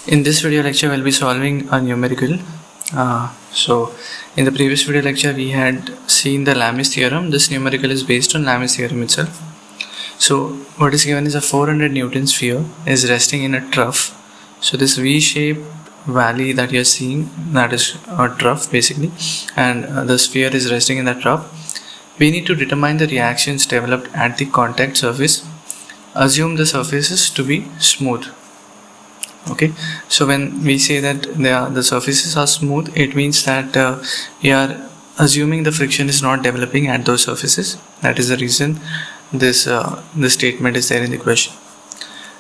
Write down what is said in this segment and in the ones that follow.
In this video lecture, we'll be solving a numerical. So, in the previous video lecture, we had seen the Lami's theorem. This numerical is based on Lami's theorem itself. So, what is given is a 400 Newton sphere is resting in a trough. So, this V-shaped valley that you're seeing, that is a trough basically, and the sphere is resting in that trough. We need to determine the reactions developed at the contact surface. Assume the surfaces to be smooth. Okay, so when we say that the surfaces are smooth, it means that we are assuming the friction is not developing at those surfaces. That is the reason this statement is there in the question.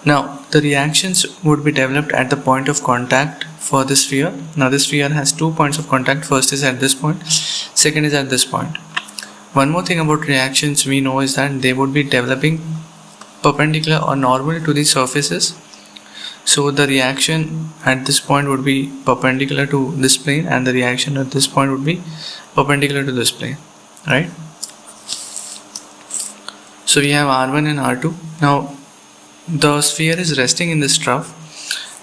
Now, the reactions would be developed at the point of contact for the sphere. Now, this sphere has 2 points of contact. First is at this point, second is at this point. One more thing about reactions we know is that they would be developing perpendicular or normal to the surfaces. So the reaction at this point would be perpendicular to this plane, and the reaction at this point would be perpendicular to this plane, right? So we have R1 and R2. Now the sphere is resting in this trough.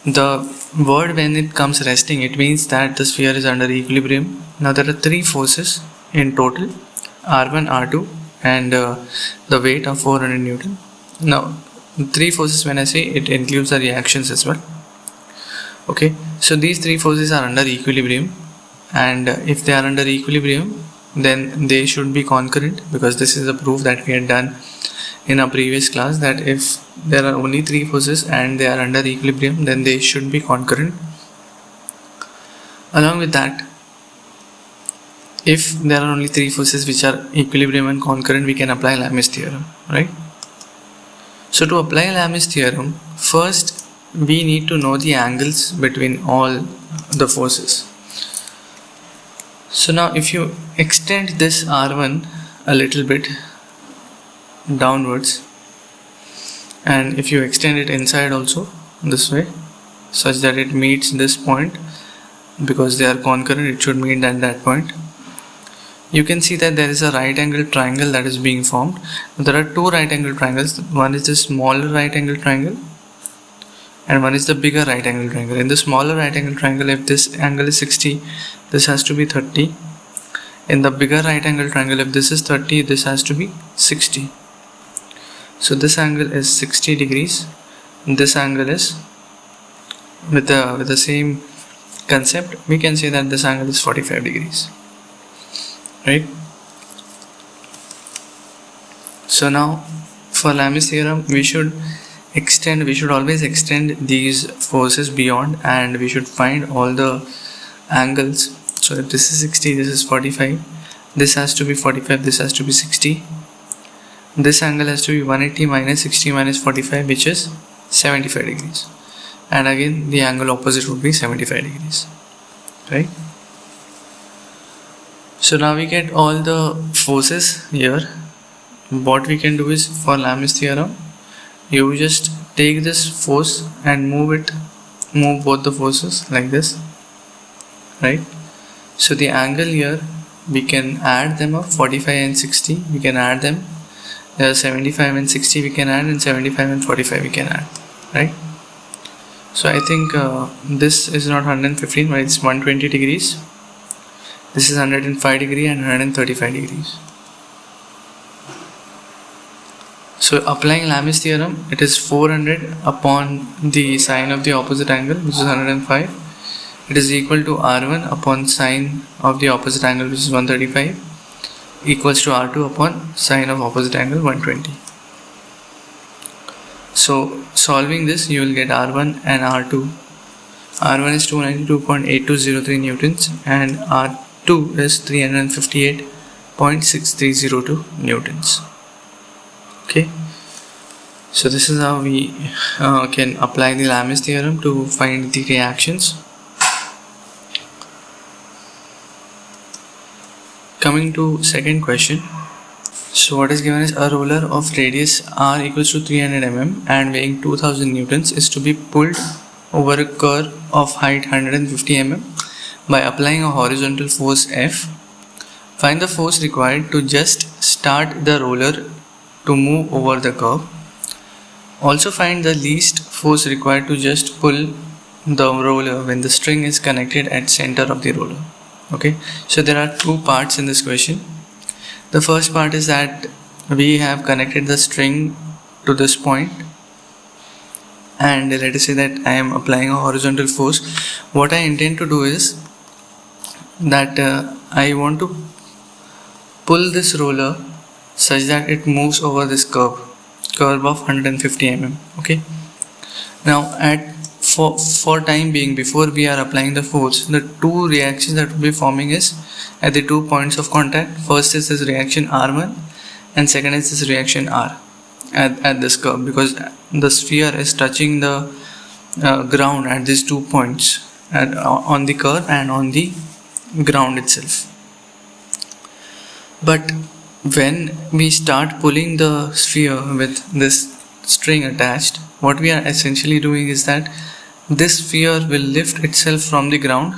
The word when it comes resting, it means that the sphere is under equilibrium. Now there are 3 forces in total, R1, R2 and the weight of 400 Newton. Now 3 forces, when I say, it includes the reactions as well. Okay, so these 3 forces are under equilibrium, and if they are under equilibrium, then they should be concurrent, because this is a proof that we had done in our previous class, that if there are only 3 forces and they are under equilibrium, then they should be concurrent. Along with that, if there are only 3 forces which are equilibrium and concurrent, we can apply Lami's theorem, right? So to apply Lami's theorem, first we need to know the angles between all the forces. So now if you extend this R1 a little bit downwards, and if you extend it inside also this way, such that it meets this point, because they are concurrent, it should meet at that point. You can see that there is a right angle triangle that is being formed. There are 2 right angle triangles. One is the smaller right angle triangle and one is the bigger right angle triangle. In the smaller right angle triangle, if this angle is 60, this has to be 30. In the bigger right angle triangle, if this is 30, this has to be 60. So this angle is 60 degrees. This angle is, with the same concept, we can say that this angle is 45 degrees. Right? So now for Lami's theorem, we should always extend these forces beyond, and we should find all the angles. So if this is 60, this is 45, this has to be 45, this has to be 60, this angle has to be 180 minus 60 minus 45, which is 75 degrees, and again the angle opposite would be 75 degrees, right? So now we get all the forces here. What we can do is, for Lami's theorem, you just take this force and move both the forces like this, right? So the angle here, we can add them up, 45 and 60, we can add them. There are 75 and 60 we can add, and 75 and 45 we can add, right? So I think this is not 115, but it's 120 degrees. This is 105 degree and 135 degrees. So applying Lami's theorem, it is 400 upon the sine of the opposite angle, which is 105. It is equal to R1 upon sine of the opposite angle, which is 135, equals to R2 upon sine of opposite angle, 120. So solving this, you will get R1 and R2. R1 is 292.8203 newtons and R2 is 358.6302 newtons. Okay, so this is how we can apply the Lami's theorem to find the reactions. Coming to second question. So what is given is, a roller of radius r equals to 300 mm and weighing 2000 newtons is to be pulled over a curve of height 150 mm by applying a horizontal force F. Find the force required to just start the roller to move over the curve. Also find the least force required to just pull the roller when the string is connected at center of the roller. Okay, so there are two parts in this question. The first part is that we have connected the string to this point, and let us say that I am applying a horizontal force. What I intend to do is that I want to pull this roller such that it moves over this curve of 150 mm. Okay, now for time being, before we are applying the force, the two reactions that will be forming is at the 2 points of contact. First is this reaction R1 and second is this reaction R at this curve, because the sphere is touching the ground at these 2 points on the curve and on the ground itself. But when we start pulling the sphere with this string attached, what we are essentially doing is that this sphere will lift itself from the ground.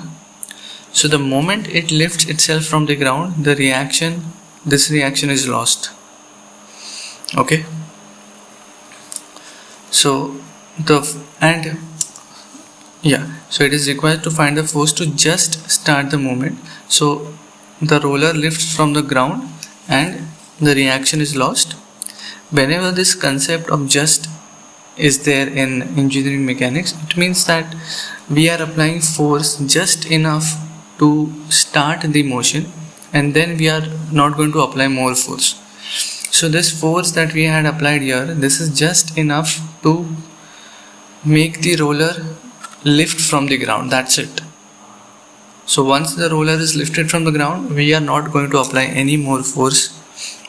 So the moment it lifts itself from the ground, this reaction is lost. Okay, so it is required to find the force to just start the movement. So the roller lifts from the ground and the reaction is lost. Whenever this concept of just is there in engineering mechanics, it means that we are applying force just enough to start the motion, and then we are not going to apply more force. So this force that we had applied here, this is just enough to make the roller lift from the ground. That's it. So once the roller is lifted from the ground, we are not going to apply any more force.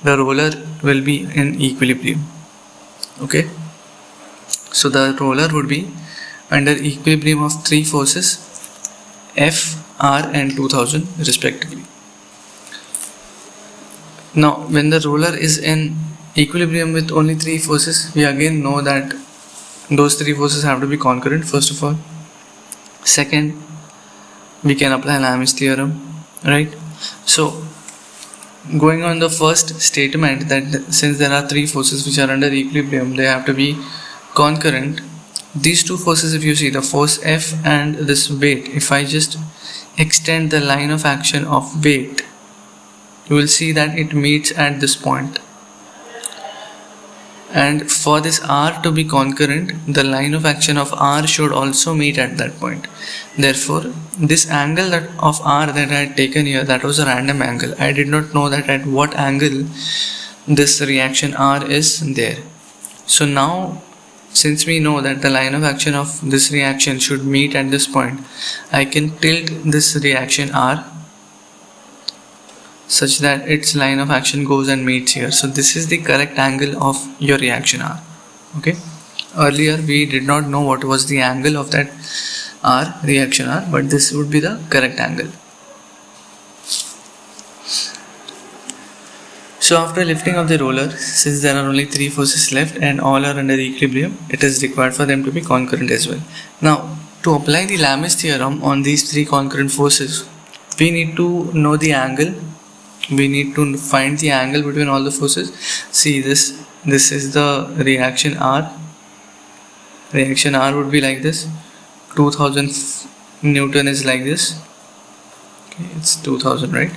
The roller will be in equilibrium. Okay, so the roller would be under equilibrium of three forces, F, R and 2000 respectively. Now when the roller is in equilibrium with only three forces, we again know that those three forces have to be concurrent, first of all. Second, we can apply Lami's theorem, right? So going on the first statement, that since there are three forces which are under equilibrium, they have to be concurrent. These two forces, if you see the force F and this weight, if I just extend the line of action of weight, you will see that it meets at this point. And for this R to be concurrent, the line of action of R should also meet at that point. Therefore, this angle of R that I had taken here, that was a random angle. I did not know that at what angle this reaction R is there. So now, since we know that the line of action of this reaction should meet at this point, I can tilt this reaction R such that its line of action goes and meets here. So this is the correct angle of your reaction R. Okay, earlier we did not know what was the angle of that R, reaction R, but this would be the correct angle. So after lifting of the roller, since there are only three forces left and all are under equilibrium, it is required for them to be concurrent as well. Now to apply the Lami's theorem on these three concurrent forces, we need to know the angle. We need to find the angle between all the forces. See this is the reaction R. Reaction R would be like this. 2000 Newton is like this. Okay, it's 2000, right?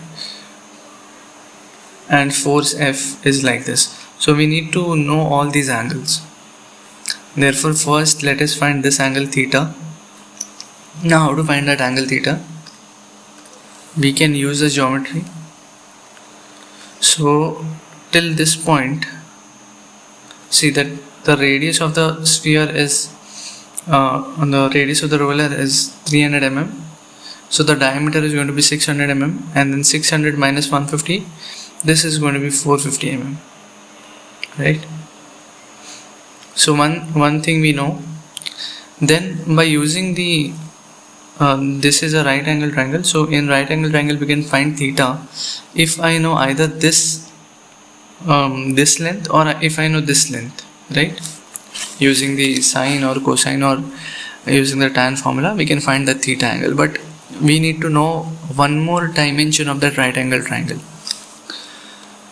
And force F is like this. So we need to know all these angles. Therefore, first let us find this angle theta. Now how to find that angle theta? We can use the geometry. So till this point, see that the radius of the sphere is on the radius of the roller is 300 mm. So the diameter is going to be 600 mm, and then 600 minus 150, this is going to be 450 mm, right? So one thing we know. Then by using the this is a right angle triangle, so in right angle triangle we can find theta if I know either this length or if I know this length, right? Using the sine or cosine or using the tan formula, we can find the theta angle, but we need to know one more dimension of that right angle triangle.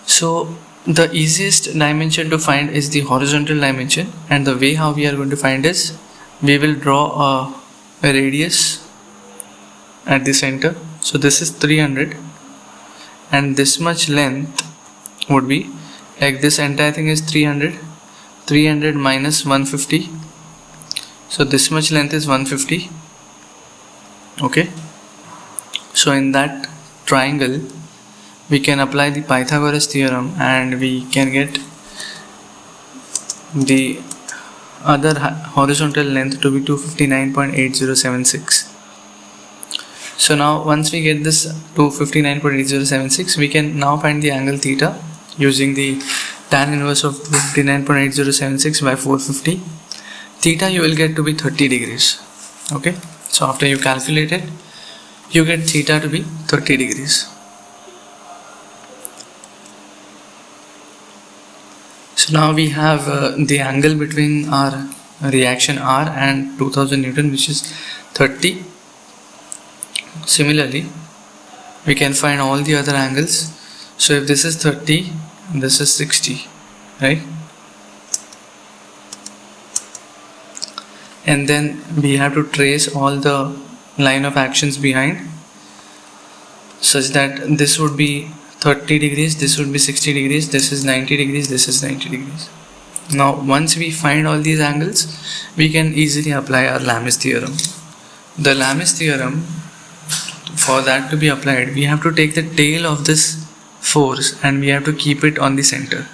So the easiest dimension to find is the horizontal dimension, and the way how we are going to find is we will draw a radius at the center. So this is 300, and this much length would be like this entire thing is 300 minus 150. So this much length is 150. Okay. So in that triangle, we can apply the Pythagoras theorem and we can get the other horizontal length to be 259.8076. So now once we get this 259.8076, we can now find the angle theta using the tan inverse of 259.8076 by 450. Theta you will get to be 30 degrees. Okay, so after you calculate it, you get theta to be 30 degrees. So now we have the angle between our reaction R and 2000 Newton, which is 30. Similarly, we can find all the other angles. So if this is 30, this is 60, right? And then we have to trace all the line of actions behind, such that this would be 30 degrees, this would be 60 degrees, this is 90 degrees, this is 90 degrees. Now once we find all these angles, we can easily apply our Lamis theorem. The Lamis theorem, for that to be applied, we have to take the tail of this force and we have to keep it on the center.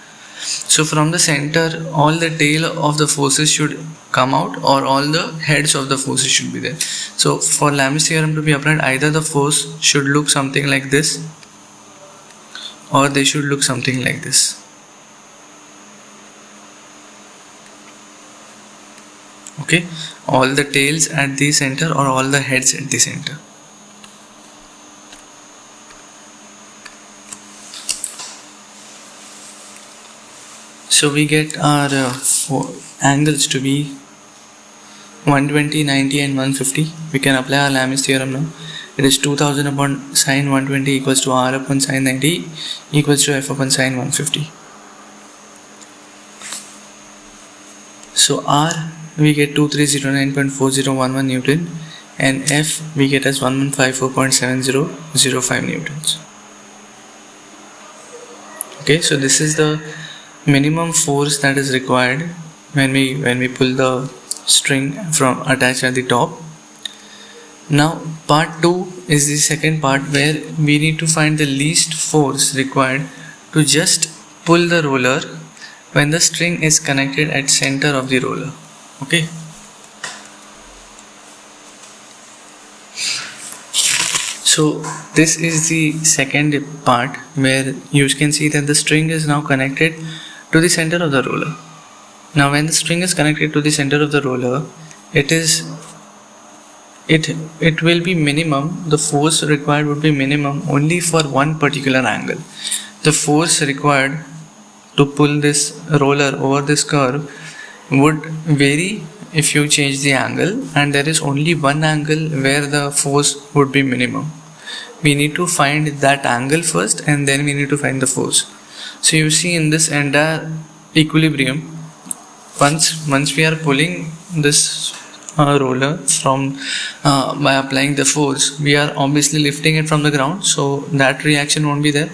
So from the center, all the tail of the forces should come out, or all the heads of the forces should be there. So for Lamis theorem to be applied, either the force should look something like this, or they should look something like this. Okay, all the tails at the center or all the heads at the center. So we get our angles to be 120, 90 and 150. We can apply our Lamis theorem now. It is 2000 upon sine 120 equals to R upon sine 90 equals to F upon sine 150. So R we get 2309.4011 Newton, and F we get as 1154.7005 Newtons. Okay, so this is the minimum force that is required when we pull the string from attached at the top. Now part 2 is the second part, where we need to find the least force required to just pull the roller when the string is connected at center of the roller. Okay. So this is the second part, where you can see that the string is now connected to the center of the roller. Now when the string is connected to the center of the roller, it will be minimum, the force required would be minimum only for one particular angle. The force required to pull this roller over this curve would vary if you change the angle, and there is only one angle where the force would be minimum. We need to find that angle first, and then we need to find the force. So you see, in this entire equilibrium, once we are pulling this roller from by applying the force, we are obviously lifting it from the ground, so that reaction won't be there,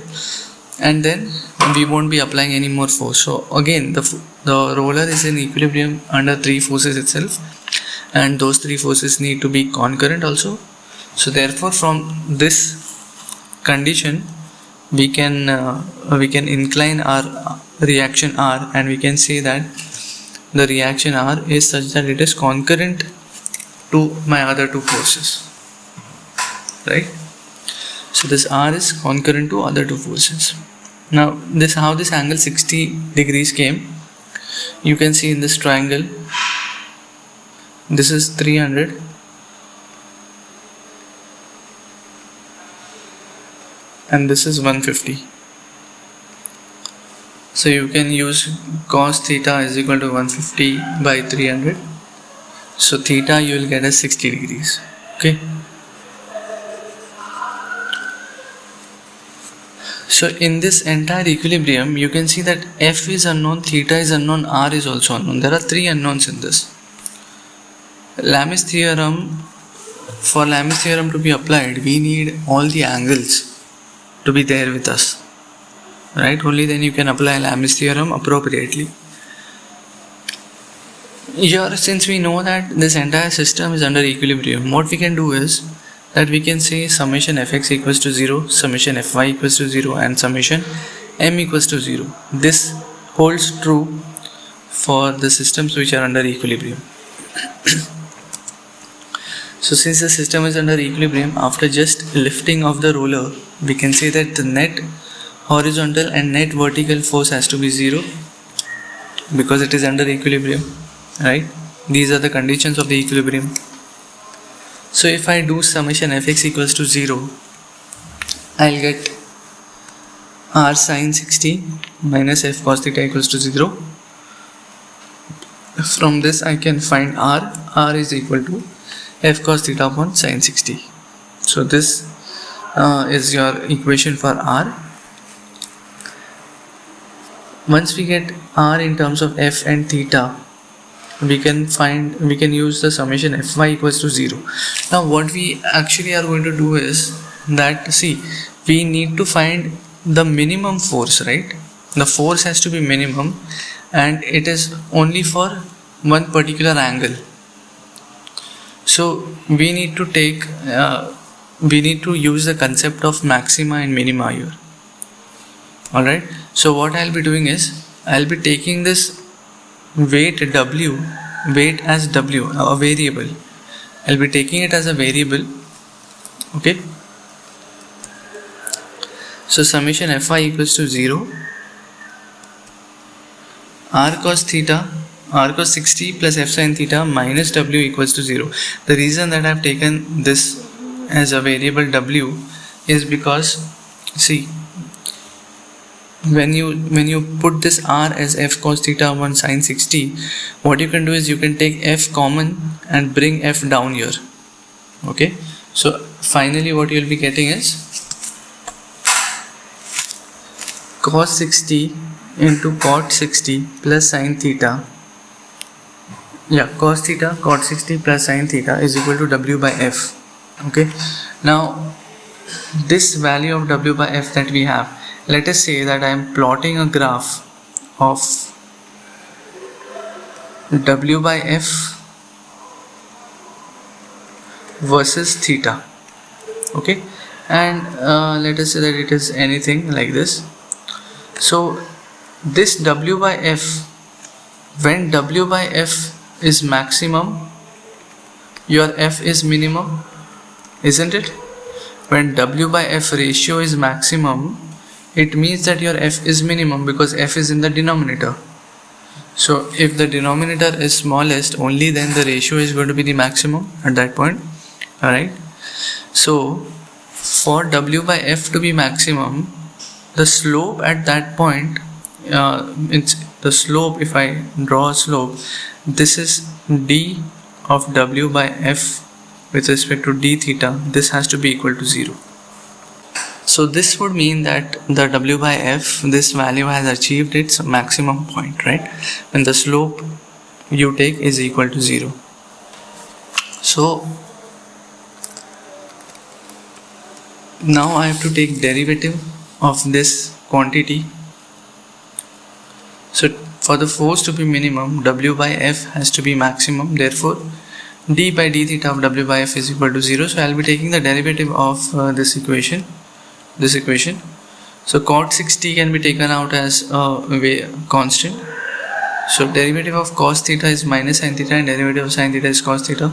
and then we won't be applying any more force. So again, the roller is in equilibrium under three forces itself, and those three forces need to be concurrent also. So therefore, from this condition, we can incline our reaction R, and we can say that the reaction R is such that it is concurrent to my other two forces, right? So this R is concurrent to other two forces. Now how this angle 60 degrees came, you can see in this triangle, this is 300, and this is 150. So you can use cos theta is equal to 150 by 300. So theta you will get as 60 degrees. Okay. So in this entire equilibrium, you can see that F is unknown, theta is unknown, R is also unknown. There are three unknowns in this. Lamis theorem for Lami's theorem to be applied, we need all the angles to be there with us, right? Only then you can apply Lami's theorem appropriately. Here, since we know that this entire system is under equilibrium, what we can do is that we can say summation fx equals to 0, summation fy equals to 0, and summation m equals to 0. This holds true for the systems which are under equilibrium. So since the system is under equilibrium, after just lifting of the roller, we can say that the net horizontal and net vertical force has to be 0 because it is under equilibrium, right? These are the conditions of the equilibrium. So if I do summation fx equals to 0, I'll get r sin 60 minus f cos theta equals to 0. From this I can find r is equal to f cos theta upon sin 60. So this is your equation for r. Once we get r in terms of f and theta, we can use the summation fy equals to 0. Now what we actually are going to do is that, see, we need to find the minimum force, right? The force has to be minimum and it is only for one particular angle. So we need to use the concept of maxima and minima here. Alright, so what I'll be doing is I'll be taking this weight as w, a variable. I'll be taking it as a variable. Okay, so summation fy equals to 0, r cos 60 plus f sin theta minus w equals to 0. The reason that I've taken this as a variable w is because, see, when you put this r as f cos theta upon sin 60, what you can do is you can take f common and bring f down here. Okay, so finally what you will be getting is cos 60 into cot 60 plus sin theta. Cos theta cot 60 plus sin theta is equal to w by f. Okay, now this value of w by f that we have, let us say that I am plotting a graph of w by f versus theta. Okay, and let us say that it is anything like this. So this w by f, when w by f is maximum, your f is minimum, isn't it? When w by f ratio is maximum, it means that your f is minimum because f is in the denominator. So if the denominator is smallest, only then the ratio is going to be the maximum at that point. Alright, so for w by f to be maximum, the slope at that point, it's the slope, if I draw a slope, this is d of w by f with respect to d theta, this has to be equal to 0. So this would mean that the w by f, this value has achieved its maximum point, right? When the slope you take is equal to 0. So now I have to take derivative of this quantity. So for the force to be minimum, w by f has to be maximum, therefore d by d theta of w by f is equal to 0. So I will be taking the derivative of this equation. So cot 60 can be taken out as a constant. So derivative of cos theta is minus sin theta and derivative of sin theta is cos theta,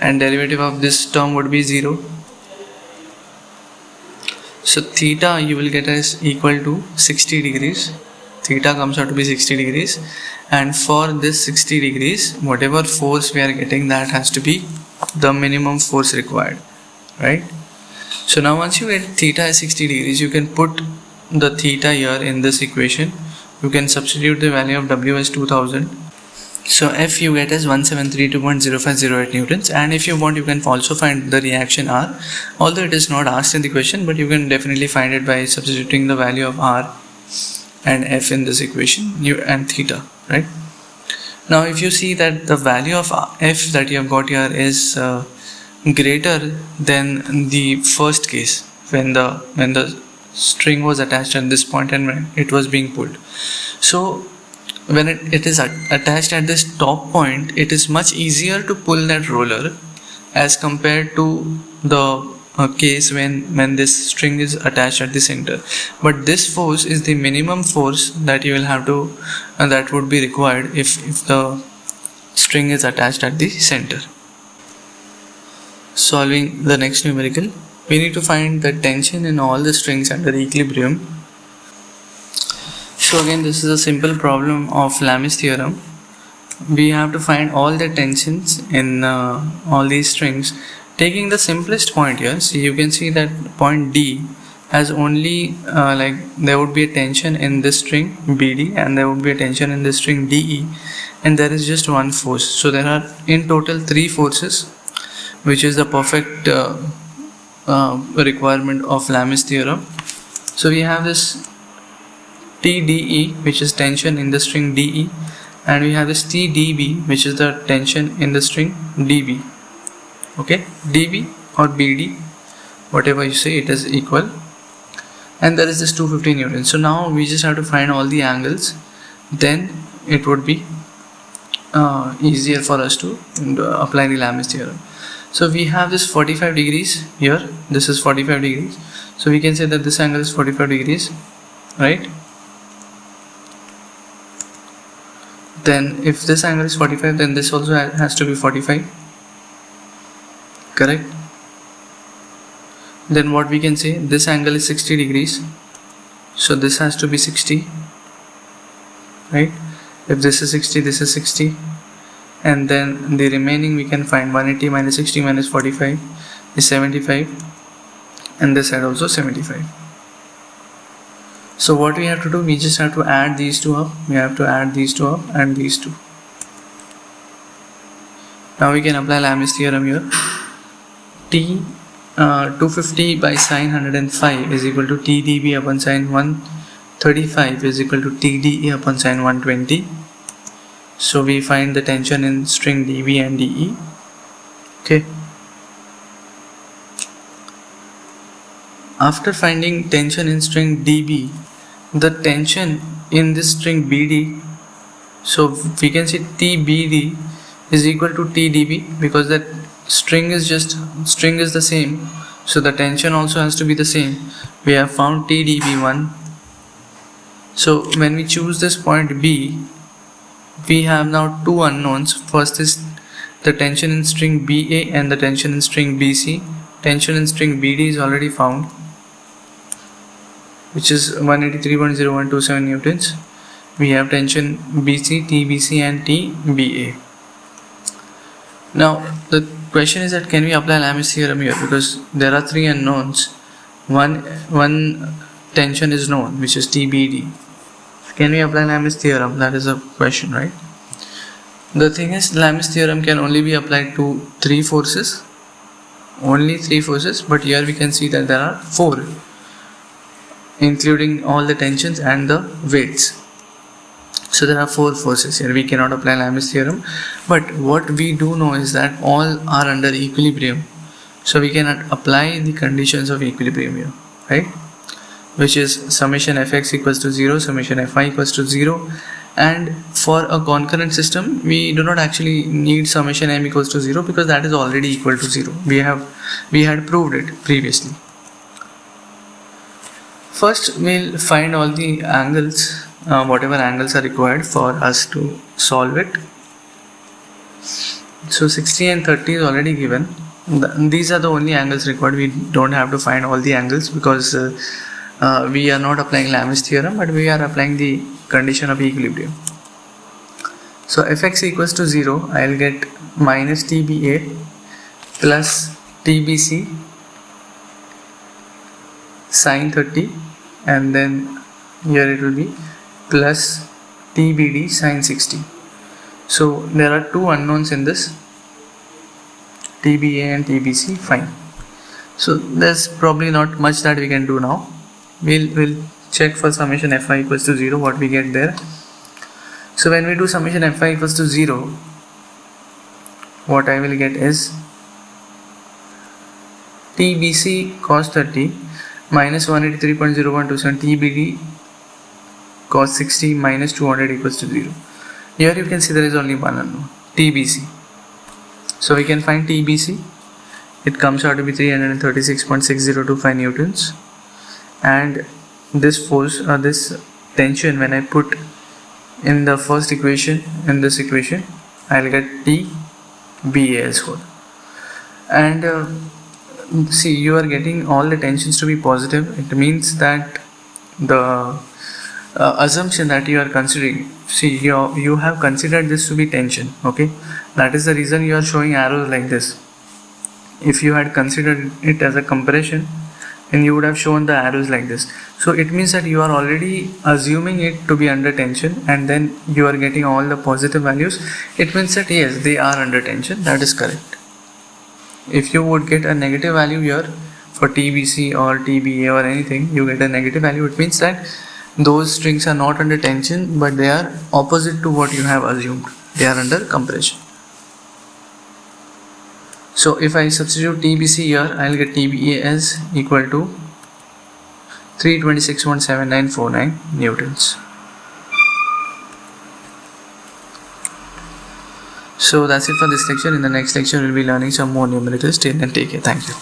and derivative of this term would be 0. So theta you will get as equal to 60 degrees. Theta comes out to be 60 degrees, and for this 60 degrees, whatever force we are getting, that has to be the minimum force required, right? So now once you get theta as 60 degrees, you can put the theta here in this equation. You can substitute the value of w as 2000. So F you get as 1732.0508 newtons, and if you want you can also find the reaction R, although it is not asked in the question, but you can definitely find it by substituting the value of R and F in this equation and theta, right? Now if you see that the value of F that you have got here is greater than the first case when the string was attached at this point and when it was being pulled. So when it is attached at this top point, it is much easier to pull that roller as compared to the case when this string is attached at the center. But this force is the minimum force that you will have to that would be required if the string is attached at the center. Solving the next numerical, we need to find the tension in all the strings under equilibrium. So again, this is a simple problem of Lami's theorem. We have to find all the tensions in all these strings, taking the simplest point here. So you can see that point D has only like there would be a tension in this string BD and there would be a tension in this string DE, and there is just one force. So there are in total 3 forces, which is the perfect requirement of Lami's theorem. So we have this TDE, which is tension in the string DE, and we have this TDB, which is the tension in the string DB. Okay, DB or BD, whatever you say, it is equal, and there is this 250 newtons. So now we just have to find all the angles, then it would be easier for us to apply the Lami's theorem. So we have this 45 degrees here, this is 45 degrees, so we can say that this angle is 45 degrees, right? Then if this angle is 45, then this also has to be 45, correct? Then what we can say, this angle is 60 degrees, so this has to be 60, right? If this is 60, this is 60, and then the remaining we can find 180 minus 60 minus 45 is 75, and this side also 75. So what we have to do, we just have to add these two up, we have to add these two up and these two. Now we can apply Lami's theorem here. 250 by sine 105 is equal to TDB upon sine 135 is equal to TDE upon sine 120. So we find the tension in string DB and DE. Okay. After finding tension in string DB, the tension in this string BD, so we can say TBD is equal to TDB because that string is the same, so the tension also has to be the same. We have found TDB1. So when we choose this point B, we have now two unknowns. First is the tension in string BA and the tension in string BC. Tension in string BD is already found, which is 183.0127 newtons. We have tension BC, TBC and TBA. Now the question is that can we apply Lami's theorem here, because there are 3 unknowns. One tension is known, which is TBD. Can we apply Lami's theorem? That is a question, right? The thing is, Lami's theorem can only be applied to 3 forces, only 3 forces, but here we can see that there are 4, including all the tensions and the weights. So there are 4 forces here. We cannot apply Lami's theorem, but what we do know is that all are under equilibrium, so we can apply the conditions of equilibrium here, right? Which is summation fx equals to 0, summation fi equals to 0, and for a concurrent system we do not actually need summation m equals to 0 because that is already equal to 0. We had proved it previously. First we'll find all the angles, whatever angles are required for us to solve it. So 60 and 30 is already given. These are the only angles required. We don't have to find all the angles because we are not applying Lami's theorem, but we are applying the condition of equilibrium. So fx equals to 0, I will get minus TBA plus TBC sine 30, and then here it will be plus TBD sine 60. So there are 2 unknowns in this, TBA and TBC, fine. So there's probably not much that we can do now. We'll check for summation fi equals to 0 what we get there. So when we do summation fi equals to 0, what I will get is TBC cos 30 minus 183.0127 TBD cos 60 minus 200 equals to 0. Here you can see there is only one unknown, TBC. So we can find TBC. It comes out to be 336.6025 newtons, and this force or this tension, when I put in the first equation, in this equation, I'll get TBA/4. And see, you are getting all the tensions to be positive. It means that the assumption that you are considering, see, you have considered this to be tension, okay? That is the reason you are showing arrows like this. If you had considered it as a compression, then you would have shown the arrows like this. So it means that you are already assuming it to be under tension, and then you are getting all the positive values. It means that yes, they are under tension. That is correct. If you would get a negative value here for TBC or TBA or anything, you get a negative value, it means that those strings are not under tension, but they are opposite to what you have assumed. They are under compression. So if I substitute TBC here, I will get TBA as equal to 326.7949 newtons. So that's it for this lecture. In the next lecture, we'll be learning some more numericals. Till then, take care. Thank you.